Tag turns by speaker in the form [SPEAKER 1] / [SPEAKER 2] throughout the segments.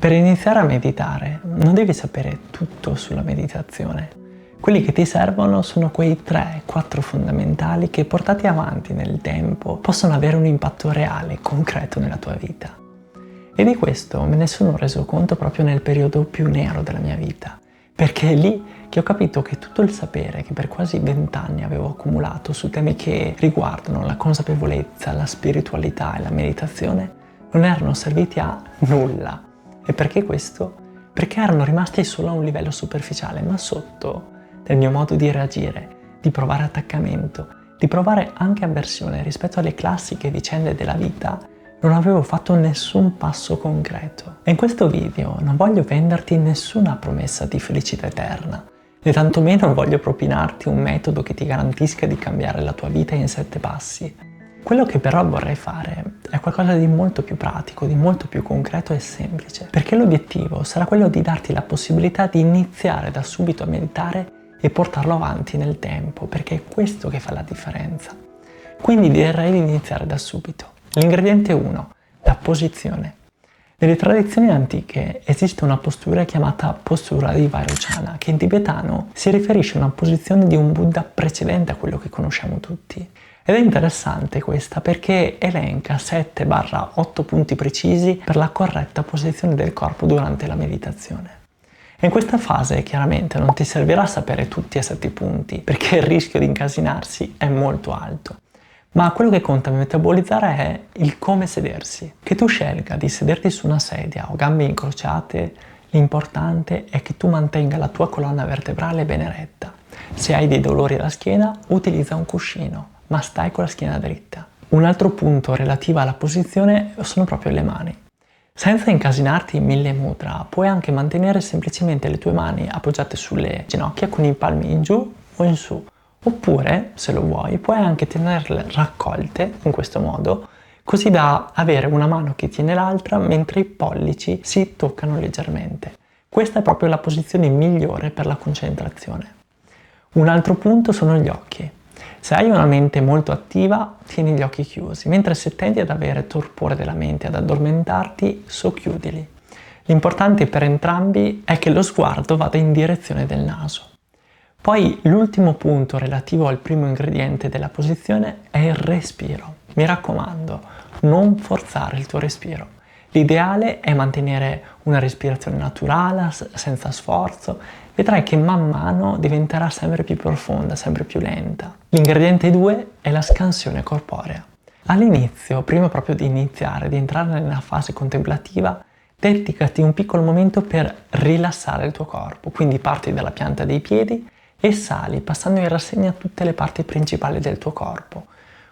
[SPEAKER 1] Per iniziare a meditare non devi sapere tutto sulla meditazione. Quelli che ti servono sono quei 3-4 fondamentali che, portati avanti nel tempo, possono avere un impatto reale, concreto nella tua vita. E di questo me ne sono reso conto proprio nel periodo più nero della mia vita, perché è lì che ho capito che tutto il sapere che per quasi 20 anni avevo accumulato su temi che riguardano la consapevolezza, la spiritualità e la meditazione non erano serviti a nulla. E perché questo? Perché erano rimasti solo a un livello superficiale, ma sotto, nel mio modo di reagire, di provare attaccamento, di provare anche avversione rispetto alle classiche vicende della vita, non avevo fatto nessun passo concreto. E in questo video non voglio venderti nessuna promessa di felicità eterna, né tantomeno voglio propinarti un metodo che ti garantisca di cambiare la tua vita in 7 passi. Quello che però vorrei fare è qualcosa di molto più pratico, di molto più concreto e semplice, perché l'obiettivo sarà quello di darti la possibilità di iniziare da subito a meditare e portarlo avanti nel tempo, perché è questo che fa la differenza. Quindi direi di iniziare da subito. L'ingrediente 1, la posizione. Nelle tradizioni antiche esiste una postura chiamata postura di Vairochana, che in tibetano si riferisce a una posizione di un Buddha precedente a quello che conosciamo tutti. Ed è interessante questa perché elenca 7-8 punti precisi per la corretta posizione del corpo durante la meditazione. E in questa fase chiaramente non ti servirà sapere tutti e 7 punti, perché il rischio di incasinarsi è molto alto. Ma quello che conta metabolizzare è il come sedersi. Che tu scelga di sederti su una sedia o gambe incrociate, l'importante è che tu mantenga la tua colonna vertebrale ben eretta. Se hai dei dolori alla schiena, utilizza un cuscino, ma stai con la schiena dritta. Un altro punto relativo alla posizione sono proprio le mani. Senza incasinarti in 1000 mudra, puoi anche mantenere semplicemente le tue mani appoggiate sulle ginocchia con i palmi in giù o in su. Oppure, se lo vuoi, puoi anche tenerle raccolte in questo modo, così da avere una mano che tiene l'altra mentre i pollici si toccano leggermente. Questa è proprio la posizione migliore per la concentrazione. Un altro punto sono gli occhi. Se hai una mente molto attiva, tieni gli occhi chiusi, mentre se tendi ad avere torpore della mente, ad addormentarti, socchiudili. L'importante per entrambi è che lo sguardo vada in direzione del naso. Poi l'ultimo punto relativo al primo ingrediente della posizione è il respiro. Mi raccomando, non forzare il tuo respiro. L'ideale è mantenere una respirazione naturale, senza sforzo. Vedrai che man mano diventerà sempre più profonda, sempre più lenta. L'ingrediente 2 è la scansione corporea. All'inizio, prima proprio di iniziare, di entrare nella fase contemplativa, dedicati un piccolo momento per rilassare il tuo corpo. Quindi parti dalla pianta dei piedi e sali, passando in rassegna tutte le parti principali del tuo corpo,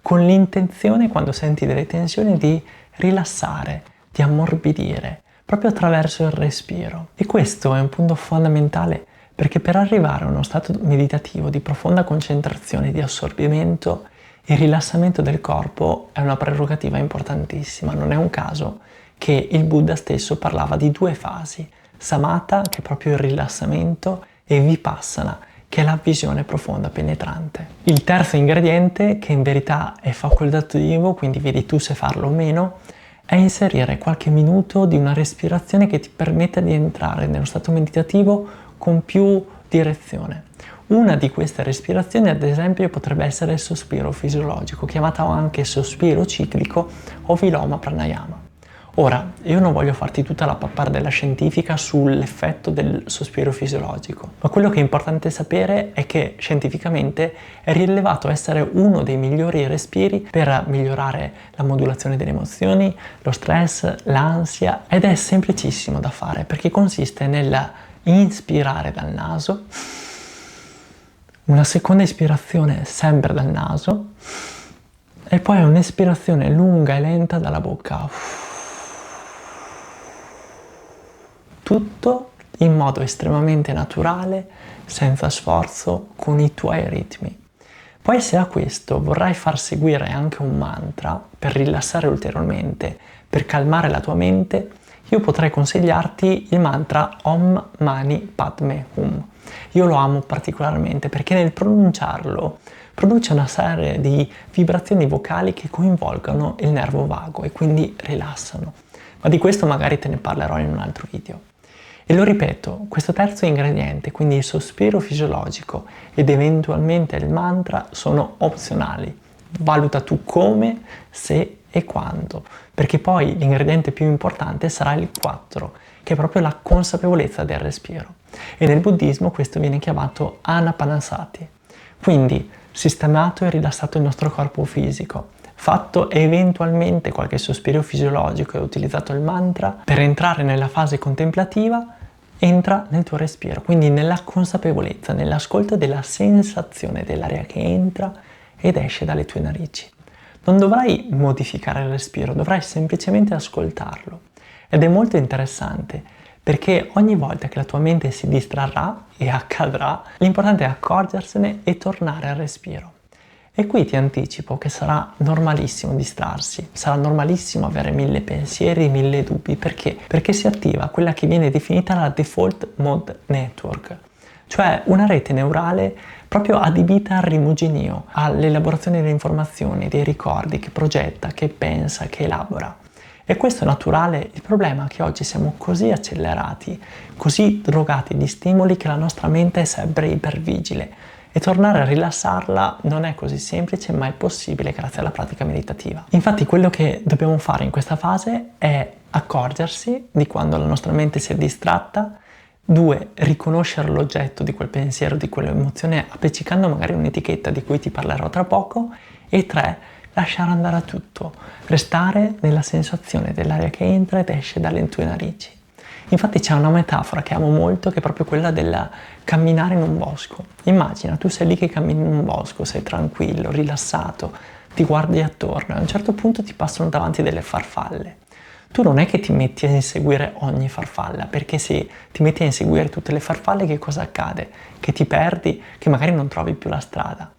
[SPEAKER 1] con l'intenzione, quando senti delle tensioni, di rilassare, di ammorbidire, proprio attraverso il respiro. E questo è un punto fondamentale perché per arrivare a uno stato meditativo di profonda concentrazione, di assorbimento e rilassamento del corpo è una prerogativa importantissima. Non è un caso che il Buddha stesso parlava di 2 fasi, samatha, che è proprio il rilassamento, e vipassana, che è la visione profonda, penetrante. Il terzo ingrediente, che in verità è facoltativo, quindi vedi tu se farlo o meno, è inserire qualche minuto di una respirazione che ti permetta di entrare nello stato meditativo con più direzione. Una di queste respirazioni, ad esempio, potrebbe essere il sospiro fisiologico, chiamato anche sospiro ciclico o viloma pranayama. Ora, io non voglio farti tutta la pappardella scientifica sull'effetto del sospiro fisiologico, ma quello che è importante sapere è che scientificamente è rilevato essere uno dei migliori respiri per migliorare la modulazione delle emozioni, lo stress, l'ansia, ed è semplicissimo da fare perché consiste nel inspirare dal naso, una seconda ispirazione sempre dal naso e poi un'espirazione lunga e lenta dalla bocca. Tutto in modo estremamente naturale, senza sforzo, con i tuoi ritmi. Poi se a questo vorrai far seguire anche un mantra per rilassare ulteriormente, per calmare la tua mente, io potrei consigliarti il mantra Om Mani Padme Hum. Io lo amo particolarmente perché nel pronunciarlo produce una serie di vibrazioni vocali che coinvolgono il nervo vago e quindi rilassano. ma di questo magari te ne parlerò in un altro video. E lo ripeto, questo terzo ingrediente, quindi il sospiro fisiologico ed eventualmente il mantra, sono opzionali. Valuta tu come, se e quando, perché poi l'ingrediente più importante sarà il 4, che è proprio la consapevolezza del respiro. E nel buddismo questo viene chiamato anapanasati. Quindi sistemato e rilassato il nostro corpo fisico, fatto eventualmente qualche sospiro fisiologico e utilizzato il mantra, per entrare nella fase contemplativa, entra nel tuo respiro, quindi nella consapevolezza, nell'ascolto della sensazione dell'aria che entra ed esce dalle tue narici. Non dovrai modificare il respiro, dovrai semplicemente ascoltarlo. Ed è molto interessante perché ogni volta che la tua mente si distrarrà, e accadrà, l'importante è accorgersene e tornare al respiro. E qui ti anticipo che sarà normalissimo distrarsi, sarà normalissimo avere 1000 pensieri, 1000 dubbi. Perché? Perché si attiva quella che viene definita la Default Mode Network, cioè una rete neurale proprio adibita al rimuginio, all'elaborazione delle informazioni, dei ricordi, che progetta, che pensa, che elabora. E questo è naturale. Il problema è che oggi siamo così accelerati, così drogati di stimoli, che la nostra mente è sempre ipervigile. E tornare a rilassarla non è così semplice, ma è possibile grazie alla pratica meditativa. Infatti quello che dobbiamo fare in questa fase è accorgersi di quando la nostra mente si è distratta, 2, riconoscere l'oggetto di quel pensiero, di quell'emozione, appiccicando magari un'etichetta di cui ti parlerò tra poco, e 3, lasciare andare a tutto, restare nella sensazione dell'aria che entra ed esce dalle tue narici. Infatti c'è una metafora che amo molto, che è proprio quella del camminare in un bosco. Immagina, tu sei lì che cammini in un bosco, sei tranquillo, rilassato, ti guardi attorno e a un certo punto ti passano davanti delle farfalle. Tu non è che ti metti a inseguire ogni farfalla, perché se ti metti a inseguire tutte le farfalle, che cosa accade? Che ti perdi, che magari non trovi più la strada.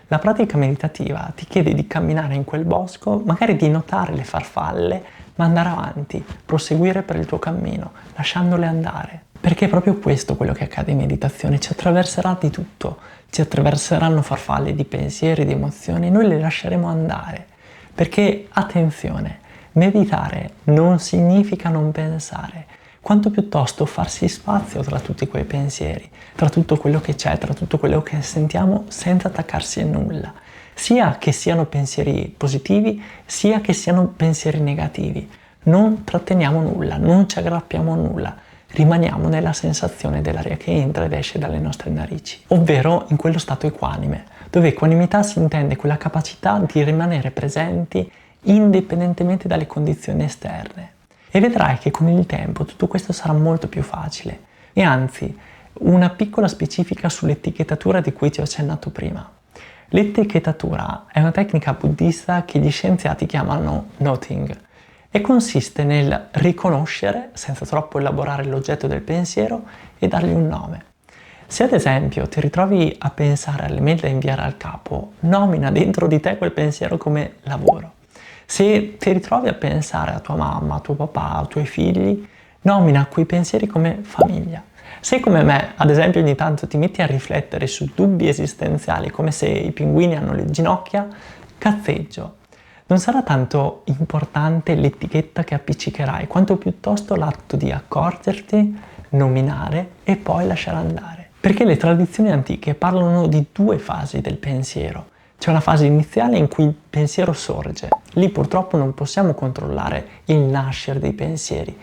[SPEAKER 1] La pratica meditativa ti chiede di camminare in quel bosco, magari di notare le farfalle, ma andare avanti, proseguire per il tuo cammino, lasciandole andare. Perché è proprio questo quello che accade in meditazione, ci attraverserà di tutto, ci attraverseranno farfalle di pensieri, di emozioni, noi le lasceremo andare. Perché, attenzione, meditare non significa non pensare, quanto piuttosto farsi spazio tra tutti quei pensieri, tra tutto quello che c'è, tra tutto quello che sentiamo, senza attaccarsi a nulla, sia che siano pensieri positivi, sia che siano pensieri negativi. Non tratteniamo nulla, non ci aggrappiamo a nulla, rimaniamo nella sensazione dell'aria che entra ed esce dalle nostre narici, ovvero in quello stato equanime, dove equanimità si intende quella capacità di rimanere presenti indipendentemente dalle condizioni esterne. E vedrai che con il tempo tutto questo sarà molto più facile. E anzi, una piccola specifica sull'etichettatura di cui ti ho accennato prima. L'etichettatura è una tecnica buddista che gli scienziati chiamano noting e consiste nel riconoscere, senza troppo elaborare l'oggetto del pensiero, e dargli un nome. Se ad esempio ti ritrovi a pensare alle mail da inviare al capo, nomina dentro di te quel pensiero come lavoro. Se ti ritrovi a pensare a tua mamma, a tuo papà, ai tuoi figli, nomina quei pensieri come famiglia. Se come me, ad esempio, ogni tanto ti metti a riflettere su dubbi esistenziali come se i pinguini hanno le ginocchia, cazzeggio. Non sarà tanto importante l'etichetta che appiccicherai, quanto piuttosto l'atto di accorgerti, nominare e poi lasciare andare. Perché le tradizioni antiche parlano di 2 fasi del pensiero. C'è una fase iniziale in cui il pensiero sorge. Lì purtroppo non possiamo controllare il nascere dei pensieri.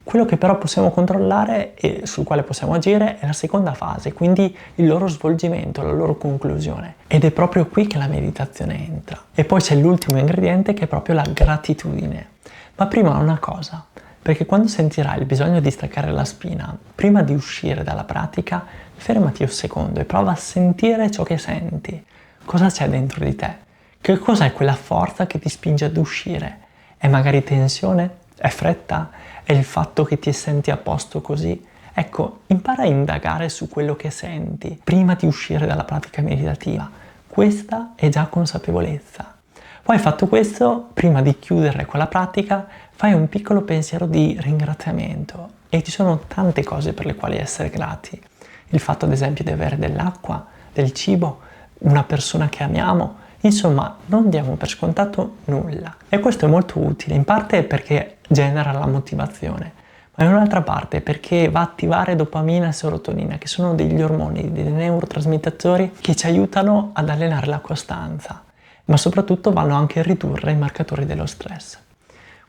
[SPEAKER 1] Quello che però possiamo controllare e sul quale possiamo agire è la seconda fase, quindi il loro svolgimento, la loro conclusione. Ed è proprio qui che la meditazione entra. E poi c'è l'ultimo ingrediente, che è proprio la gratitudine. Ma prima una cosa, perché quando sentirai il bisogno di staccare la spina, prima di uscire dalla pratica, fermati un secondo e prova a sentire ciò che senti. Cosa c'è dentro di te? Che cos'è quella forza che ti spinge ad uscire? È magari tensione? È fretta? È il fatto che ti senti a posto così? Ecco, impara a indagare su quello che senti prima di uscire dalla pratica meditativa. Questa è già consapevolezza. Poi fatto questo, prima di chiudere quella pratica, fai un piccolo pensiero di ringraziamento. E ci sono tante cose per le quali essere grati. Il fatto ad esempio di avere dell'acqua, del cibo, una persona che amiamo, insomma non diamo per scontato nulla. E questo è molto utile, in parte perché genera la motivazione, ma in un'altra parte perché va a attivare dopamina e serotonina, che sono degli ormoni, dei neurotrasmettitori che ci aiutano ad allenare la costanza, ma soprattutto vanno anche a ridurre i marcatori dello stress.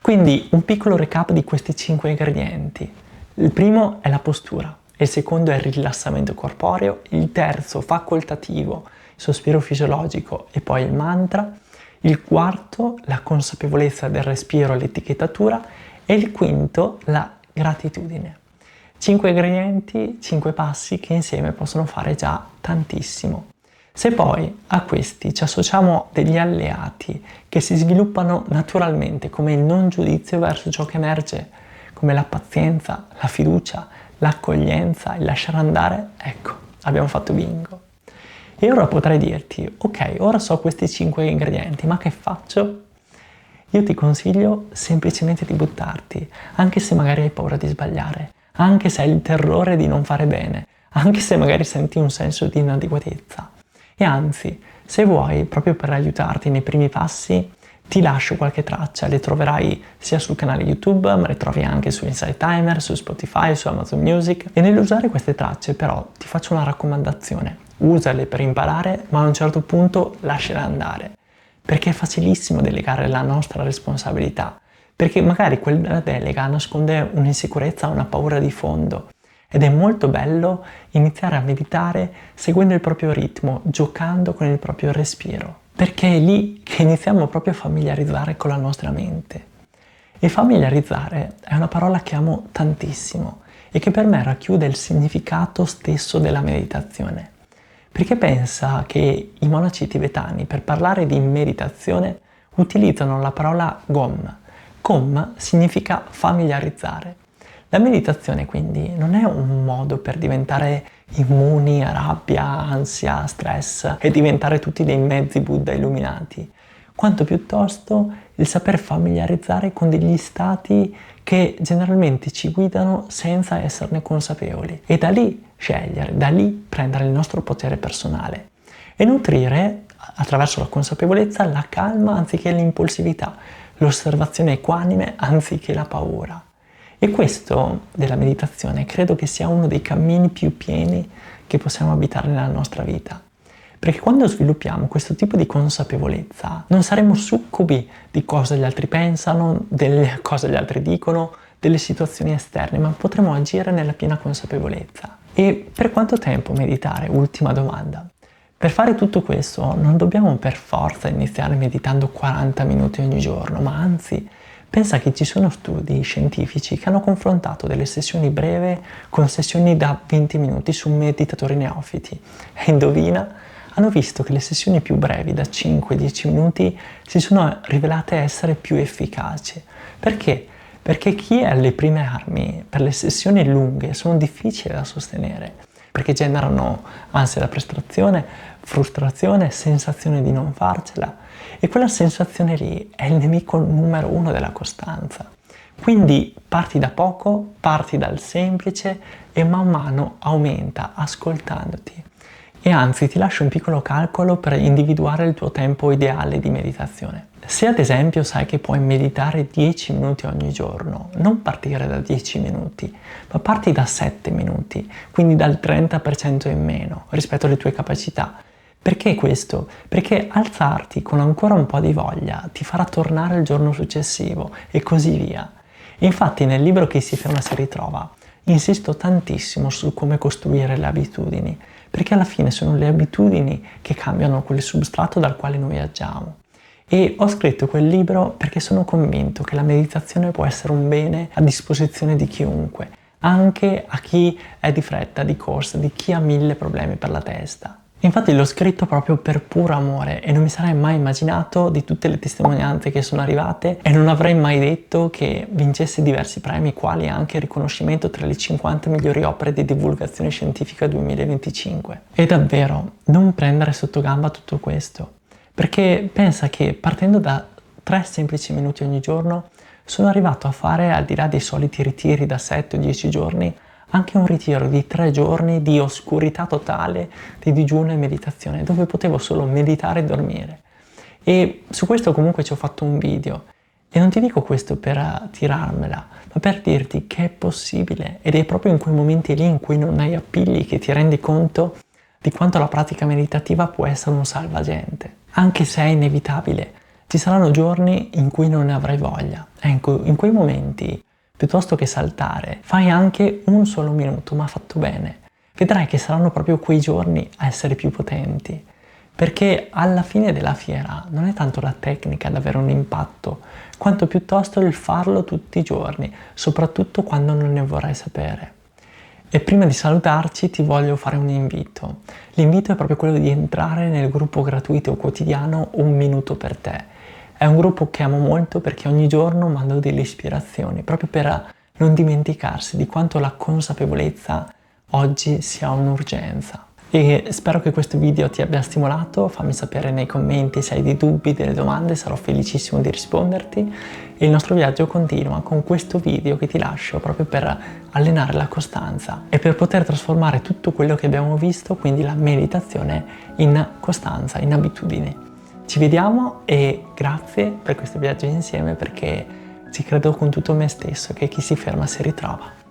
[SPEAKER 1] Quindi un piccolo recap di questi 5 ingredienti. Il primo è la postura, il secondo è il rilassamento corporeo, il terzo facoltativo, il sospiro fisiologico e poi il mantra, il quarto la consapevolezza del respiro e l'etichettatura e il quinto la gratitudine. 5 ingredienti, 5 passi che insieme possono fare già tantissimo. Se poi a questi ci associamo degli alleati che si sviluppano naturalmente, come il non giudizio verso ciò che emerge, come la pazienza, la fiducia, l'accoglienza, il lasciare andare, ecco, abbiamo fatto bingo. E ora potrei dirti, ok, ora so questi 5 ingredienti, ma che faccio? Io ti consiglio semplicemente di buttarti, anche se magari hai paura di sbagliare, anche se hai il terrore di non fare bene, anche se magari senti un senso di inadeguatezza. E anzi, se vuoi, proprio per aiutarti nei primi passi, ti lascio qualche traccia, le troverai sia sul canale YouTube, ma le trovi anche su Insight Timer, su Spotify, su Amazon Music. E nell'usare queste tracce però ti faccio una raccomandazione, usale per imparare, ma a un certo punto lasciale andare, perché è facilissimo delegare la nostra responsabilità, perché magari quella delega nasconde un'insicurezza, una paura di fondo. Ed è molto bello iniziare a meditare seguendo il proprio ritmo, giocando con il proprio respiro, perché è lì che iniziamo proprio a familiarizzare con la nostra mente. E familiarizzare è una parola che amo tantissimo e che per me racchiude il significato stesso della meditazione. Perché pensa che i monaci tibetani per parlare di meditazione utilizzano la parola Gom. Gom significa familiarizzare. La meditazione quindi non è un modo per diventare immuni a rabbia, ansia, stress e diventare tutti dei mezzi Buddha illuminati, quanto piuttosto il saper familiarizzare con degli stati che generalmente ci guidano senza esserne consapevoli e da lì scegliere, da lì prendere il nostro potere personale e nutrire attraverso la consapevolezza la calma anziché l'impulsività, l'osservazione equanime anziché la paura. E questo della meditazione credo che sia uno dei cammini più pieni che possiamo abitare nella nostra vita. Perché quando sviluppiamo questo tipo di consapevolezza non saremo succubi di cosa gli altri pensano, delle cose gli altri dicono, delle situazioni esterne, ma potremo agire nella piena consapevolezza. E per quanto tempo meditare? Ultima domanda. Per fare tutto questo non dobbiamo per forza iniziare meditando 40 minuti ogni giorno, ma anzi, pensa che ci sono studi scientifici che hanno confrontato delle sessioni brevi con sessioni da 20 minuti su meditatori neofiti. E indovina, hanno visto che le sessioni più brevi, da 5-10 minuti, si sono rivelate essere più efficaci. Perché? Perché chi è alle prime armi per le sessioni lunghe sono difficili da sostenere, perché generano ansia da prestazione, frustrazione, sensazione di non farcela. E quella sensazione lì è il nemico numero 1 della costanza. Quindi parti da poco, parti dal semplice e man mano aumenta ascoltandoti. E anzi ti lascio un piccolo calcolo per individuare il tuo tempo ideale di meditazione. Se ad esempio sai che puoi meditare 10 minuti ogni giorno, non partire da 10 minuti, ma parti da 7 minuti, quindi dal 30% in meno rispetto alle tue capacità. Perché questo? Perché alzarti con ancora un po' di voglia ti farà tornare il giorno successivo e così via. Infatti nel libro Chi si ferma si ritrova insisto tantissimo su come costruire le abitudini, perché alla fine sono le abitudini che cambiano quel substrato dal quale noi agiamo. E ho scritto quel libro perché sono convinto che la meditazione può essere un bene a disposizione di chiunque, anche a chi è di fretta, di corsa, di chi ha 1000 problemi per la testa. Infatti l'ho scritto proprio per puro amore e non mi sarei mai immaginato di tutte le testimonianze che sono arrivate e non avrei mai detto che vincesse diversi premi, quali anche il riconoscimento tra le 50 migliori opere di divulgazione scientifica 2025. E davvero, non prendere sotto gamba tutto questo, perché pensa che partendo da 3 semplici minuti ogni giorno sono arrivato a fare, al di là dei soliti ritiri da 7 o 10 giorni, anche un ritiro di 3 giorni di oscurità totale, di digiuno e meditazione, dove potevo solo meditare e dormire. E su questo comunque ci ho fatto un video. E non ti dico questo per tirarmela, ma per dirti che è possibile, ed è proprio in quei momenti lì in cui non hai appigli che ti rendi conto di quanto la pratica meditativa può essere un salvagente. Anche se è inevitabile, ci saranno giorni in cui non ne avrai voglia. Ecco, in quei momenti, piuttosto che saltare, fai anche un solo minuto, ma fatto bene. Vedrai che saranno proprio quei giorni a essere più potenti. Perché alla fine della fiera non è tanto la tecnica ad avere un impatto, quanto piuttosto il farlo tutti i giorni, soprattutto quando non ne vorrai sapere. E prima di salutarci ti voglio fare un invito. L'invito è proprio quello di entrare nel gruppo gratuito quotidiano Un Minuto per Te. È un gruppo che amo molto perché ogni giorno mando delle ispirazioni, proprio per non dimenticarsi di quanto la consapevolezza oggi sia un'urgenza. E spero che questo video ti abbia stimolato. Fammi sapere nei commenti se hai dei dubbi, delle domande, sarò felicissimo di risponderti. E il nostro viaggio continua con questo video che ti lascio proprio per allenare la costanza e per poter trasformare tutto quello che abbiamo visto, quindi la meditazione, in costanza, in abitudini. Ci vediamo e grazie per questo viaggio insieme, perché ci credo con tutto me stesso che chi si ferma si ritrova.